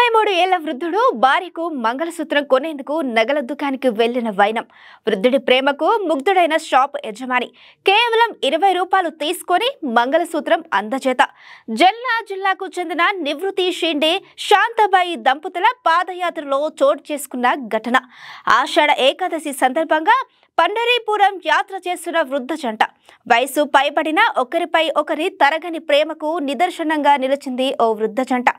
93 ఏళ్ల వృద్ధుడు భార్యకు మంగళసూత్రం కొనేందుకు నగల దుకాణానికి వెళ్లిన వైనం. వృద్ధుడి ప్రేమకు ముగ్ధుడైన షాప్ యజమాని కేవలం 20 రూపాయలు తీసుకొని మంగళసూత్రం అందజేత. జల్నా జిల్లాకు చెందిన నివృత్తి షిండే శాంతాబాయి దంపతుల పాదయాత్రలో చోటు చేసుకున్న ఘటన. ఆషాఢ ఏకాదశి సందర్భంగా పండరీపురం యాత్ర చేస్తున్న వృద్ధ జంట. వయసు పైబడిన ఒకరిపై ఒకరి తరగని ప్రేమకు నిదర్శనంగా నిలిచింది ఓ వృద్ధ జంట.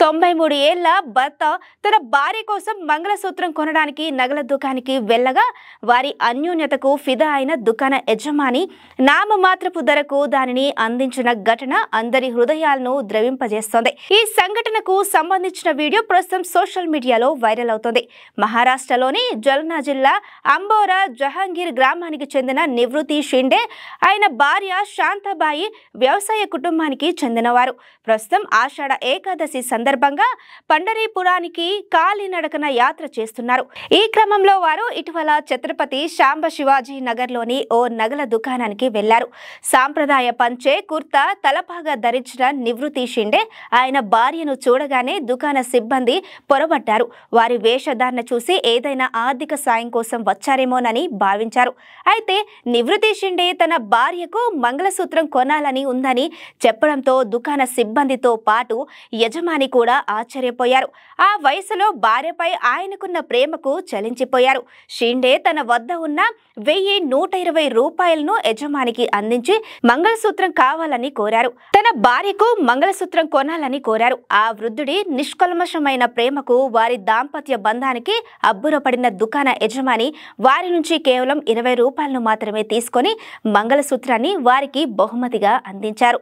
93 ఏళ్ల భర్త తన భార్య కోసం మంగళసూత్రం కొనడానికి నగల దుకాణానికి వెళ్లగా వారి అన్యోన్యతకు ఫిదా అయిన దుకాణ యజమాని నామమాత్రపు ధరకు దానిని అందించిన ఘటన అందరి హృదయాలను ద్రవింపజేస్తోంది. ఈ సంఘటనకు సంబంధించిన వీడియో ప్రస్తుతం సోషల్ మీడియాలో వైరల్ అవుతోంది. మహారాష్ట్రలోని జల్నా జిల్లా అంబోరా జహాంగీర్ గ్రామానికి చెందిన నివృత్తి షిండే ఆయన భార్య శాంతాబాయి వ్యవసాయ కుటుంబానికి చెందినవారు. ప్రస్తుతం ఆషాఢ ఏకాదశి సందర్భంగా పండరీపురానికి కాలినడకన యాత్ర చేస్తున్నారు. ఈ క్రమంలో వారు ఇటీవల ఛత్రపతి శాంబ శివాజీ నగర్లోని ఓ నగల దుకాణానికి వెళ్లారు. సాంప్రదాయ పంచే కుర్తా తలపాగా ధరించిన నివృత్తి షిండే ఆయన భార్యను చూడగానే దుకాణ సిబ్బంది పొరబడ్డారు. వారి వేషధారణ చూసి ఏదైనా ఆర్థిక సాయం కోసం వచ్చారేమోనని భావించారు. అయితే నివృత్తి షిండే తన భార్యకు మంగళసూత్రం కొనాలని ఉందని చెప్పడంతో దుకాణ సిబ్బందితో పాటు యజమాని కూడా ఆశ్చర్యపోయారు. ఆ వయసులో భార్యపై ఆయనకున్న ప్రేమకు చలించిపోయారు. షిండే తన వద్ద ఉన్న 1120 రూపాయలను యజమానికి అందించి మంగళసూత్రం కావాలని కోరారు. తన భార్యకు మంగళసూత్రం కొనాలని కోరారు. ఆ వృద్ధుడి నిష్కల్మషమైన ప్రేమకు, వారి దాంపత్య బంధానికి అబ్బురపడిన దుకాణ యజమాని వారి నుంచి కేవలం 20 రూపాయలను మాత్రమే తీసుకొని మంగళసూత్రాన్ని వారికి బహుమతిగా అందించారు.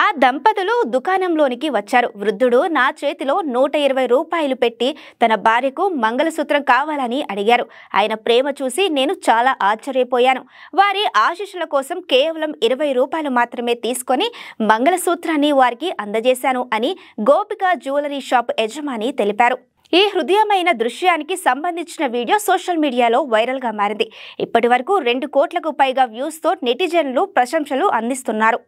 ఆ దంపతులు దుకాణంలోనికి వచ్చారు. వృద్ధుడు నా చేతిలో 120 రూపాయలు పెట్టి తన భార్యకు మంగళసూత్రం కావాలని అడిగారు. ఆయన ప్రేమ చూసి నేను చాలా ఆశ్చర్యపోయాను. వారి ఆశీస్సుల కోసం కేవలం 20 రూపాయలు మాత్రమే తీసుకొని మంగళసూత్రాన్ని వారికి అందజేశాను అని గోపిక జ్యువెలరీ షాప్ యజమాని తెలిపారు. ఈ హృదయమైన దృశ్యానికి సంబంధించిన వీడియో సోషల్ మీడియాలో వైరల్ గా మారింది. ఇప్పటి వరకు 2 కోట్లకు పైగా వ్యూస్ తో నెటిజన్లు ప్రశంసలు అందిస్తున్నారు.